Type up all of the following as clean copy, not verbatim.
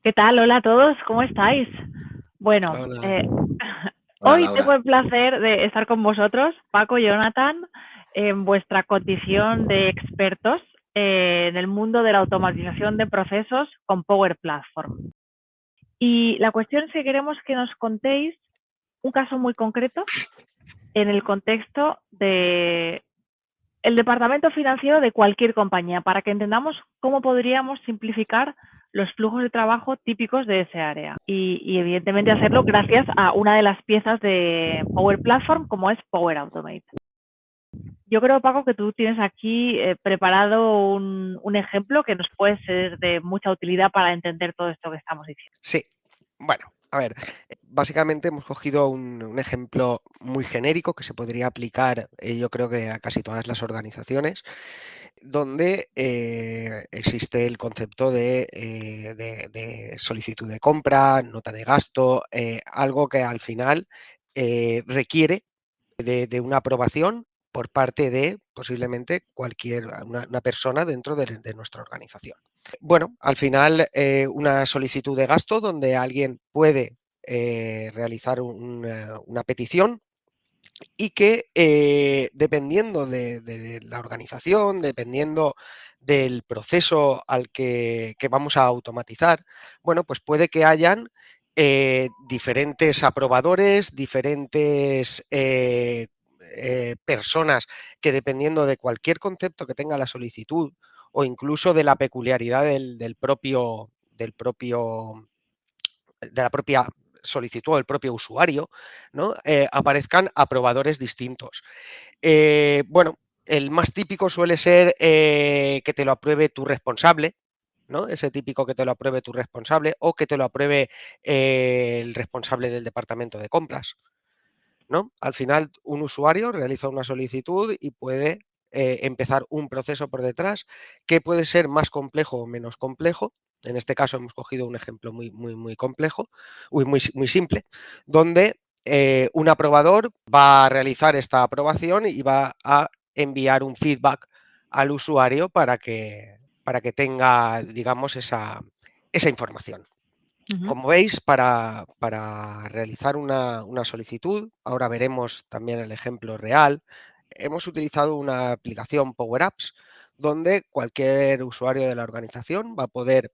¿Qué tal? Hola a todos, ¿cómo estáis? Bueno, Hola. Hola hoy tengo Laura. el placer de estar con vosotros, Paco y Jonathan, en vuestra condición de expertos en el mundo de la automatización de procesos con Power Platform. Y la cuestión es que queremos que nos contéis un caso muy concreto en el contexto de el departamento financiero de cualquier compañía para que entendamos cómo podríamos simplificar los flujos de trabajo típicos de ese área y evidentemente hacerlo gracias a una de las piezas de Power Platform como es Power Automate. Yo creo, Paco, que tú tienes aquí preparado un ejemplo que nos puede ser de mucha utilidad para entender todo esto que estamos diciendo. Sí, bueno, a ver, básicamente hemos cogido un ejemplo muy genérico que se podría aplicar, yo creo que a casi todas las organizaciones, donde existe el concepto de solicitud de compra, nota de gasto, algo que al final requiere de una aprobación por parte de posiblemente una persona dentro de nuestra organización. Bueno, al final una solicitud de gasto donde alguien puede realizar una petición y que dependiendo de la organización, dependiendo del proceso que vamos a automatizar, bueno, pues puede que hayan diferentes aprobadores, diferentes personas que dependiendo de cualquier concepto que tenga la solicitud o incluso de la peculiaridad de la propia solicitud o del propio usuario, ¿no? Aparezcan aprobadores distintos. Bueno, el más típico suele ser que te lo apruebe tu responsable, ¿no? Ese típico que te lo apruebe tu responsable o que te lo apruebe el responsable del departamento de compras, ¿no? Al final, un usuario realiza una solicitud y puede empezar un proceso por detrás que puede ser más complejo o menos complejo. En este caso hemos cogido un ejemplo muy complejo, muy simple, donde un aprobador va a realizar esta aprobación y va a enviar un feedback al usuario para que tenga, digamos, esa información. Uh -huh. Como veis, para realizar una solicitud, ahora veremos también el ejemplo real, hemos utilizado una aplicación Power Apps donde cualquier usuario de la organización va a poder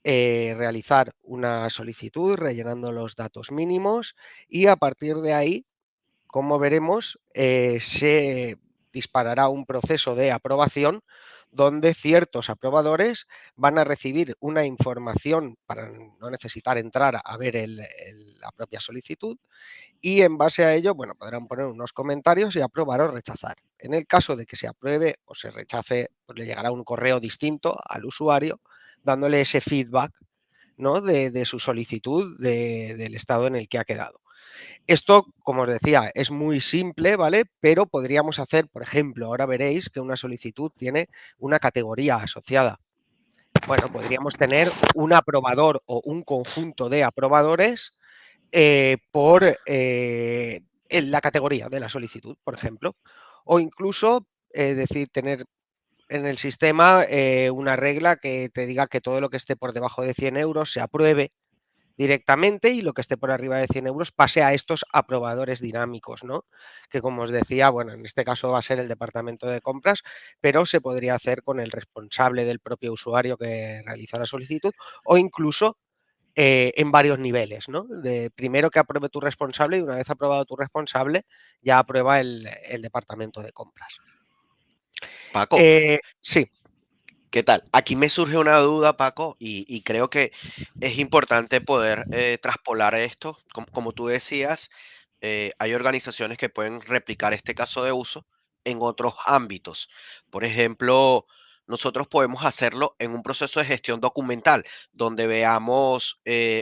realizar una solicitud rellenando los datos mínimos y a partir de ahí, como veremos, se disparará un proceso de aprobación donde ciertos aprobadores van a recibir una información para no necesitar entrar a ver la propia solicitud y en base a ello, bueno, podrán poner unos comentarios y aprobar o rechazar. En el caso de que se apruebe o se rechace, pues le llegará un correo distinto al usuario dándole ese feedback, ¿no? de su solicitud, del estado en el que ha quedado. Esto, como os decía, es muy simple, ¿vale? Pero podríamos hacer, por ejemplo, ahora veréis que una solicitud tiene una categoría asociada. Bueno, podríamos tener un aprobador o un conjunto de aprobadores por en la categoría de la solicitud, por ejemplo. O incluso, decir, tener en el sistema una regla que te diga que todo lo que esté por debajo de 100 euros se apruebe directamente y lo que esté por arriba de 100 euros pase a estos aprobadores dinámicos, ¿no? Que como os decía, bueno, en este caso va a ser el departamento de compras, pero se podría hacer con el responsable del propio usuario que realiza la solicitud o incluso en varios niveles, ¿no? De primero que apruebe tu responsable y una vez aprobado tu responsable ya aprueba el departamento de compras. Paco, Sí, ¿qué tal? Aquí me surge una duda, Paco, y creo que es importante poder traspolar esto. Como tú decías, hay organizaciones que pueden replicar este caso de uso en otros ámbitos. Por ejemplo, nosotros podemos hacerlo en un proceso de gestión documental, donde veamos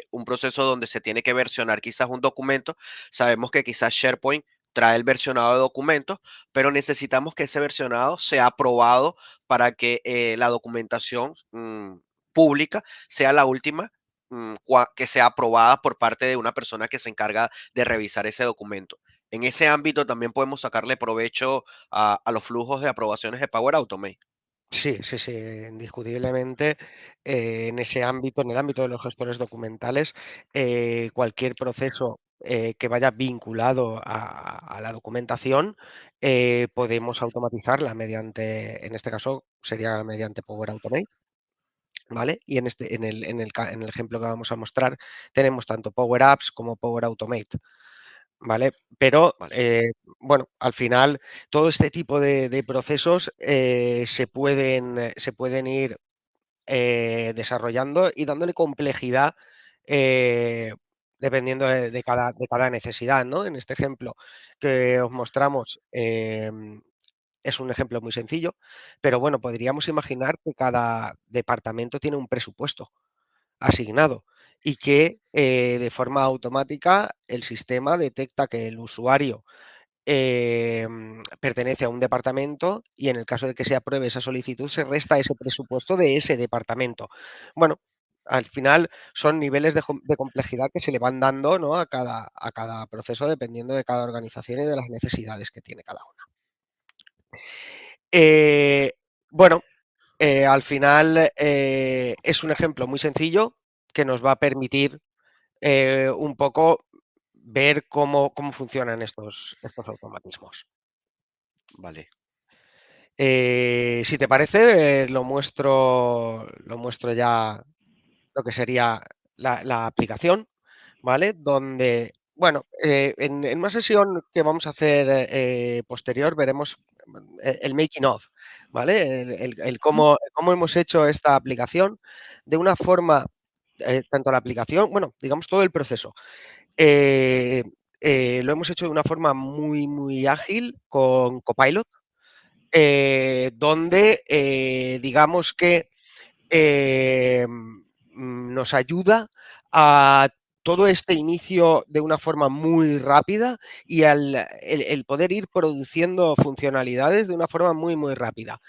un proceso donde se tiene que versionar quizás un documento. Sabemos que quizás SharePoint trae el versionado de documentos, pero necesitamos que ese versionado sea aprobado para que la documentación pública sea la última que sea aprobada por parte de una persona que se encarga de revisar ese documento. En ese ámbito también podemos sacarle provecho a los flujos de aprobaciones de Power Automate. Sí, sí, sí, indiscutiblemente en ese ámbito, en el ámbito de los gestores documentales, cualquier proceso que vaya vinculado a la documentación, podemos automatizarla mediante, en este caso sería mediante Power Automate, ¿vale? Y en el ejemplo que vamos a mostrar tenemos tanto Power Apps como Power Automate. ¿Vale? Pero, Vale. bueno, al final todo este tipo de procesos se pueden ir desarrollando y dándole complejidad eh, dependiendo de cada necesidad, ¿no? En este ejemplo que os mostramos es un ejemplo muy sencillo, pero bueno, podríamos imaginar que cada departamento tiene un presupuesto asignado y que de forma automática el sistema detecta que el usuario pertenece a un departamento y en el caso de que se apruebe esa solicitud se resta ese presupuesto de ese departamento. Bueno, al final son niveles de complejidad que se le van dando, ¿no? a cada proceso dependiendo de cada organización y de las necesidades que tiene cada una. Eh, bueno, al final es un ejemplo muy sencillo que nos va a permitir un poco ver cómo funcionan estos automatismos. Vale. Si te parece, lo muestro ya lo que sería la aplicación, ¿vale? Donde, bueno, en una sesión que vamos a hacer posterior veremos el making of, ¿vale? El cómo hemos hecho esta aplicación de una forma, tanto la aplicación, bueno, digamos todo el proceso. eh, lo hemos hecho de una forma muy, muy ágil con Copilot, donde digamos que nos ayuda a todo este inicio de una forma muy rápida y el poder ir produciendo funcionalidades de una forma muy, muy rápida.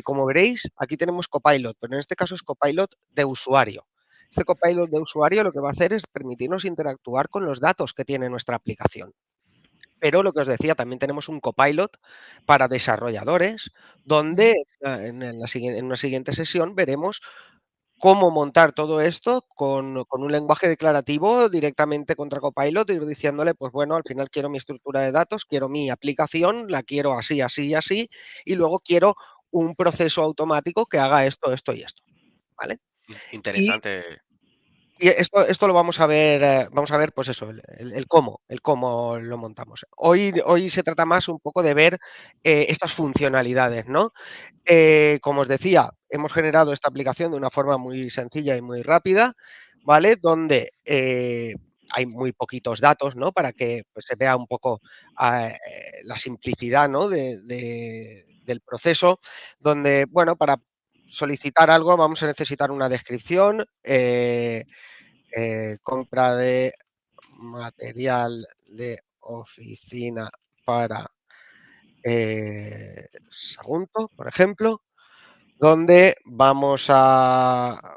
Como veréis, aquí tenemos Copilot, pero en este caso es Copilot de usuario. Este Copilot de usuario lo que va a hacer es permitirnos interactuar con los datos que tiene nuestra aplicación. Pero lo que os decía, también tenemos un copilot para desarrolladores, donde en una siguiente sesión veremos cómo montar todo esto con un lenguaje declarativo directamente contra Copilot, ir diciéndole, pues bueno, al final quiero mi estructura de datos, quiero mi aplicación, la quiero así, así y así, y luego quiero un proceso automático que haga esto, esto y esto, ¿vale? Y Interesante. y esto lo vamos a ver, pues eso, el cómo lo montamos. Hoy se trata más un poco de ver estas funcionalidades, ¿no? Como os decía, hemos generado esta aplicación de una forma muy sencilla y muy rápida, ¿vale? Donde hay muy poquitos datos, ¿no? Para que pues, se vea un poco la simplicidad, ¿no? Del proceso, donde, bueno, para solicitar algo vamos a necesitar una descripción, compra de material de oficina para Sagunto, por ejemplo, donde vamos a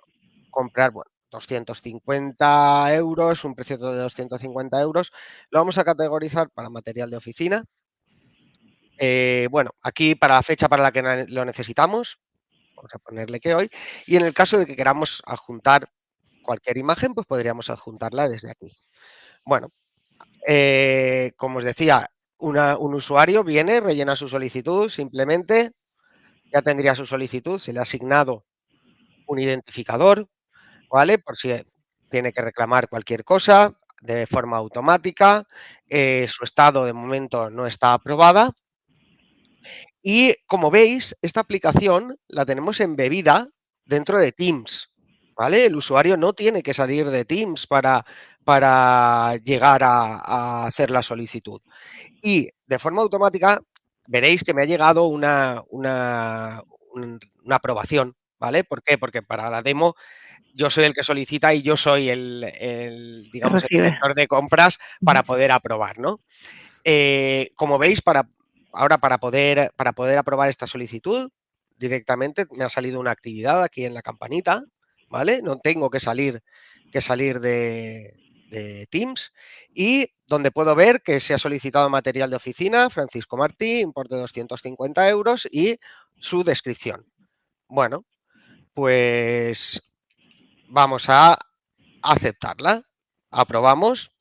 comprar, bueno, 250 €, un precio de 250 €, lo vamos a categorizar para material de oficina. Bueno, aquí para la fecha para la que lo necesitamos, vamos a ponerle que hoy, y en el caso de que queramos adjuntar cualquier imagen, pues podríamos adjuntarla desde aquí. Bueno, como os decía, un usuario viene, rellena su solicitud, simplemente ya tendría su solicitud, se le ha asignado un identificador, ¿vale? Por si tiene que reclamar cualquier cosa de forma automática, su estado de momento no está aprobada y como veis, esta aplicación la tenemos embebida dentro de Teams, ¿vale? El usuario no tiene que salir de Teams para llegar a hacer la solicitud. Y de forma automática veréis que me ha llegado una aprobación, ¿vale? ¿Por qué? Porque para la demo yo soy el que solicita y yo soy que digamos, el recibe. director de compras para poder aprobar, ¿no? Como veis, para poder aprobar esta solicitud, directamente me ha salido una actividad aquí en la campanita, ¿vale? No tengo que salir de Teams y donde puedo ver que se ha solicitado material de oficina, Francisco Martí, importe de 250 € y su descripción. Bueno, pues vamos a aceptarla. Aprobamos.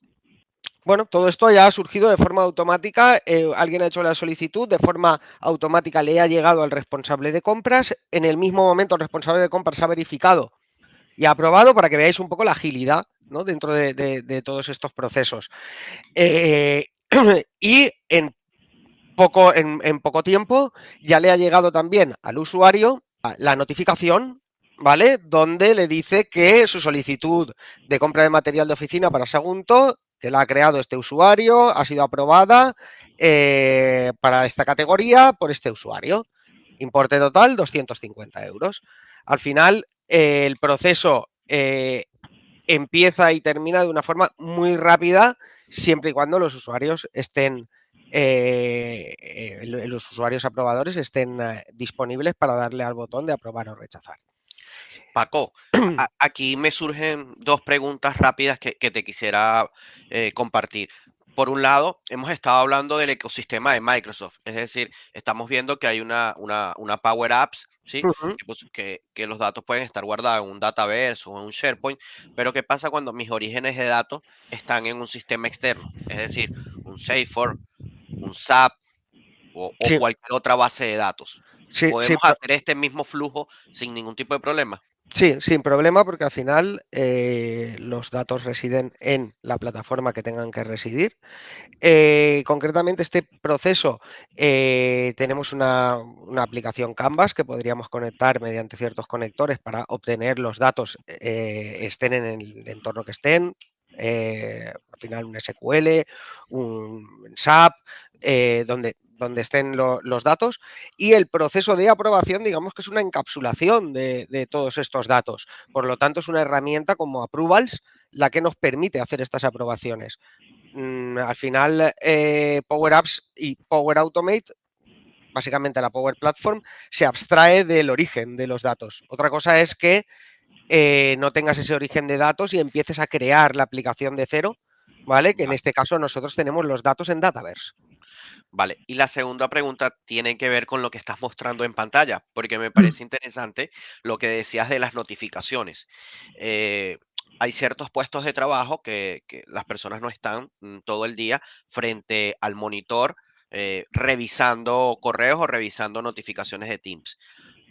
Bueno, todo esto ya ha surgido de forma automática. Alguien ha hecho la solicitud, de forma automática le ha llegado al responsable de compras. En el mismo momento, el responsable de compras ha verificado y ha aprobado para que veáis un poco la agilidad, ¿no?, dentro de todos estos procesos. Eh, y en poco tiempo ya le ha llegado también al usuario la notificación, ¿vale? Donde le dice que su solicitud de compra de material de oficina para Sagunto, que la ha creado este usuario, ha sido aprobada para esta categoría por este usuario. Importe total 250 euros. Al final, el proceso empieza y termina de una forma muy rápida, siempre y cuando los usuarios estén, los usuarios aprobadores estén disponibles para darle al botón de aprobar o rechazar. Paco, aquí me surgen dos preguntas rápidas que te quisiera compartir. Por un lado, hemos estado hablando del ecosistema de Microsoft, es decir, estamos viendo que hay una Power Apps, ¿sí? Ujú. Que los datos pueden estar guardados en un Dataverse o en un SharePoint, pero ¿qué pasa cuando mis orígenes de datos están en un sistema externo? Es decir, un Salesforce, un SAP o Sí, cualquier otra base de datos. sí, sí, ¿Podemos hacer este mismo flujo sin ningún tipo de problema? sí, sin problema, porque al final los datos residen en la plataforma que tengan que residir. Concretamente, este proceso tenemos una aplicación Canvas que podríamos conectar mediante ciertos conectores para obtener los datos, estén en el entorno que estén. Al final, un SQL, un SAP, donde estén los datos. Y el proceso de aprobación, digamos que es una encapsulación de todos estos datos. Por lo tanto, es una herramienta como Approvals la que nos permite hacer estas aprobaciones. Al final, Power Apps y Power Automate, básicamente la Power Platform, se abstrae del origen de los datos. Otra cosa es que no tengas ese origen de datos y empieces a crear la aplicación de cero, ¿vale? Que en este caso nosotros tenemos los datos en Dataverse. Vale, y la segunda pregunta tiene que ver con lo que estás mostrando en pantalla, porque me parece interesante lo que decías de las notificaciones. Eh, Hay ciertos puestos de trabajo que las personas no están todo el día frente al monitor revisando correos o revisando notificaciones de Teams.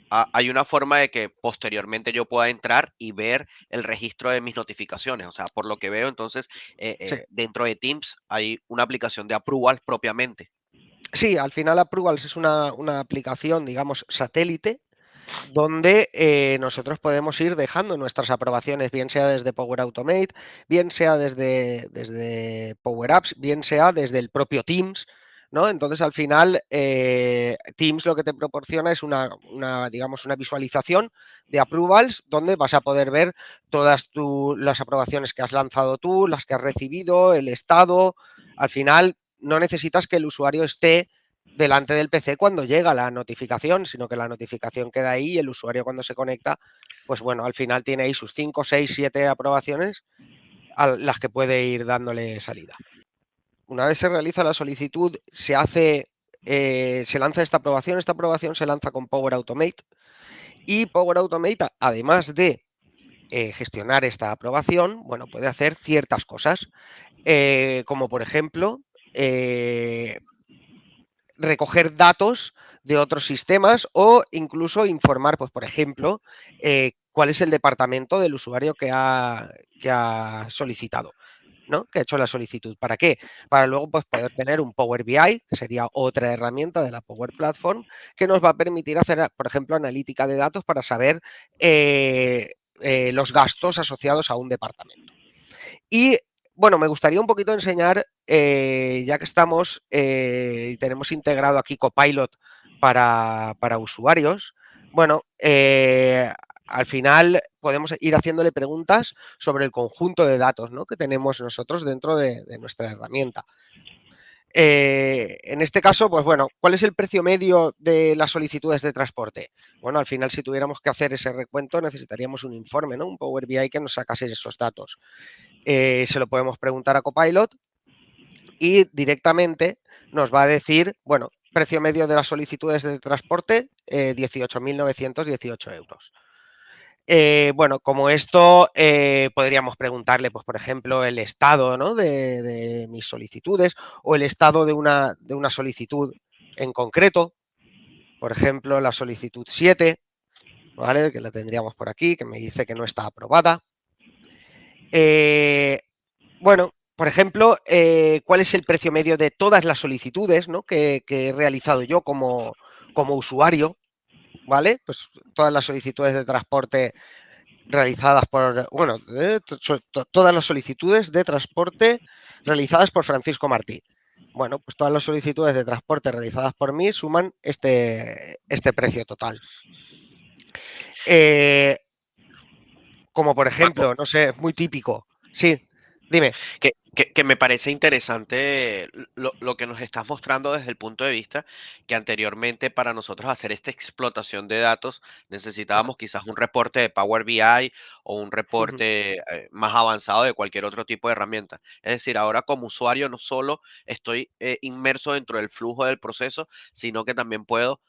Hay una forma de que posteriormente yo pueda entrar y ver el registro de mis notificaciones. O sea, por lo que veo, entonces, Sí. dentro de Teams hay una aplicación de approval propiamente. Sí, al final Approvals es una aplicación, digamos, satélite, donde nosotros podemos ir dejando nuestras aprobaciones, bien sea desde Power Automate, bien sea desde Power Apps, bien sea desde el propio Teams, ¿no? Entonces, al final, Teams lo que te proporciona es digamos, una visualización de approvals donde vas a poder ver todas las aprobaciones que has lanzado tú, las que has recibido, el estado. Al final, no necesitas que el usuario esté delante del PC cuando llega la notificación, sino que la notificación queda ahí y el usuario cuando se conecta, pues bueno, al final tiene ahí sus 5, 6, 7 aprobaciones a las que puede ir dándole salida. Una vez se realiza la solicitud, se lanza esta aprobación se lanza con Power Automate y Power Automate, además de gestionar esta aprobación, bueno, puede hacer ciertas cosas, como por ejemplo, recoger datos de otros sistemas o incluso informar, pues, por ejemplo, cuál es el departamento del usuario que ha solicitado, ¿no? Que ha hecho la solicitud. ¿Para qué? Para luego, pues, poder tener un Power BI, que sería otra herramienta de la Power Platform, que nos va a permitir hacer, por ejemplo, analítica de datos para saber los gastos asociados a un departamento. Y bueno, me gustaría un poquito enseñar, ya que estamos y tenemos integrado aquí Copilot para usuarios, bueno, al final podemos ir haciéndole preguntas sobre el conjunto de datos, ¿no?, que tenemos nosotros dentro de nuestra herramienta. En este caso, pues bueno, ¿cuál es el precio medio de las solicitudes de transporte? Bueno, al final, si tuviéramos que hacer ese recuento, necesitaríamos un informe, ¿no?, un Power BI que nos sacase esos datos. Se lo podemos preguntar a Copilot y directamente nos va a decir, bueno, precio medio de las solicitudes de transporte, 18.918 euros. Bueno, como esto, podríamos preguntarle, pues, por ejemplo, el estado, ¿no?, de mis solicitudes o el estado de una solicitud en concreto. Por ejemplo, la solicitud 7, ¿vale?, que la tendríamos por aquí, que me dice que no está aprobada. Bueno, por ejemplo, ¿cuál es el precio medio de todas las solicitudes, ¿no?, que he realizado yo como usuario? ¿Vale? Pues todas las solicitudes de transporte realizadas por, bueno, todas las solicitudes de transporte realizadas por Francisco Martí. Bueno, pues todas las solicitudes de transporte realizadas por mí suman este precio total. Como por Paco, ejemplo, no sé, muy típico. Sí, dime. que me parece interesante lo que nos estás mostrando desde el punto de vista que anteriormente para nosotros hacer esta explotación de datos necesitábamos quizás un reporte de Power BI o un Ujú. reporte más avanzado de cualquier otro tipo de herramienta. Es decir, ahora como usuario no solo estoy inmerso dentro del flujo del proceso, sino que también puedo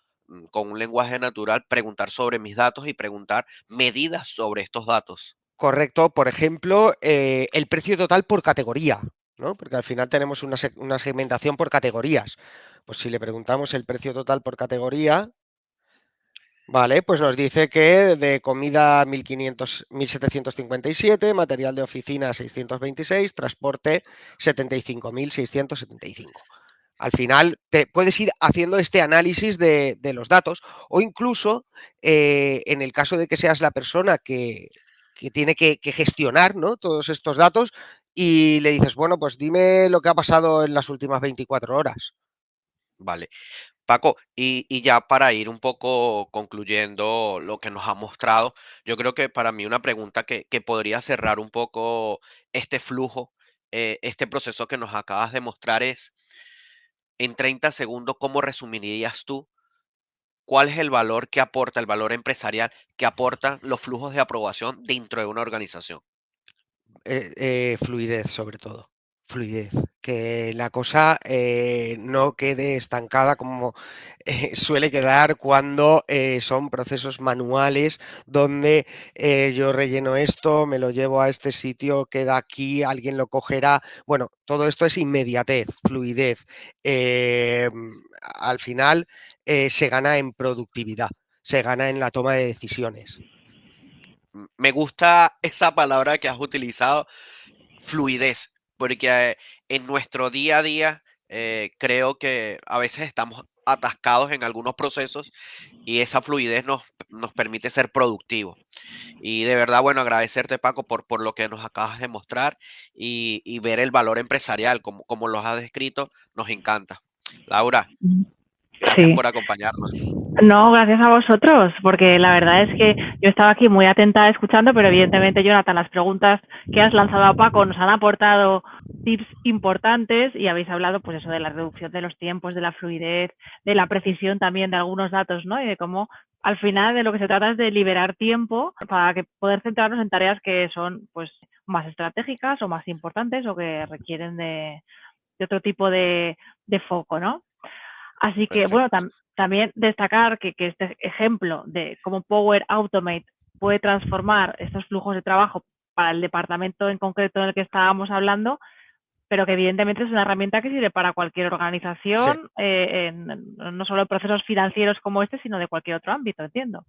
con un lenguaje natural preguntar sobre mis datos y preguntar medidas sobre estos datos. Correcto, por ejemplo, el precio total por categoría, ¿no? Porque al final tenemos una segmentación por categorías. Pues si le preguntamos el precio total por categoría, vale, pues nos dice que de comida 1.757, material de oficina 626, transporte 75.675. Al final te puedes ir haciendo este análisis de los datos o incluso en el caso de que seas la persona que tiene que gestionar, ¿no?, todos estos datos y le dices, bueno, pues dime lo que ha pasado en las últimas 24 horas. Vale. Paco, y ya para ir un poco concluyendo lo que nos ha mostrado, yo creo que para mí una pregunta que podría cerrar un poco este flujo, este proceso que nos acabas de mostrar es, en 30 segundos, ¿cómo resumirías tú cuál es el valor que aporta, el valor empresarial que aportan los flujos de aprobación dentro de una organización? Fluidez, sobre todo. Fluidez. Que la cosa no quede estancada como suele quedar cuando son procesos manuales donde yo relleno esto, me lo llevo a este sitio, queda aquí, alguien lo cogerá. Bueno, todo esto es inmediatez, fluidez. Eh, Al final se gana en productividad, se gana en la toma de decisiones. Me gusta esa palabra que has utilizado, fluidez, porque en nuestro día a día creo que a veces estamos atascados en algunos procesos y esa fluidez nos permite ser productivos. Y de verdad, bueno, agradecerte, Paco, por lo que nos acabas de mostrar y ver el valor empresarial, como los has descrito, nos encanta. Laura, gracias Sí. por acompañarnos. No, gracias a vosotros, porque la verdad es que yo estaba aquí muy atenta escuchando, pero evidentemente, Jonathan, las preguntas que has lanzado a Paco nos han aportado tips importantes y habéis hablado, pues eso, de la reducción de los tiempos, de la fluidez, de la precisión también de algunos datos, ¿no? Y de cómo al final de lo que se trata es de liberar tiempo para que poder centrarnos en tareas que son, pues, más estratégicas o más importantes o que requieren de otro tipo de foco, ¿no? Así que, bueno, Perfecto. también destacar que este ejemplo de cómo Power Automate puede transformar estos flujos de trabajo para el departamento en concreto en el que estábamos hablando, pero que evidentemente es una herramienta que sirve para cualquier Sí, organización, no solo en procesos financieros como este, sino de cualquier otro ámbito, entiendo.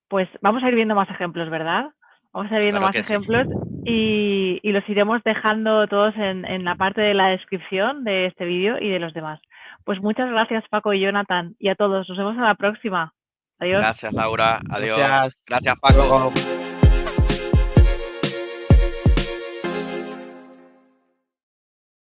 Pues vamos a ir viendo más ejemplos, ¿verdad? Vamos a ir viendo Claro más que sí. ejemplos y los iremos dejando todos en la parte de la descripción de este vídeo y de los demás. Pues muchas gracias, Paco y Jonathan, y a todos. Nos vemos a la próxima. Adiós. Gracias, Laura. Adiós. gracias. Gracias, Hasta Paco. luego.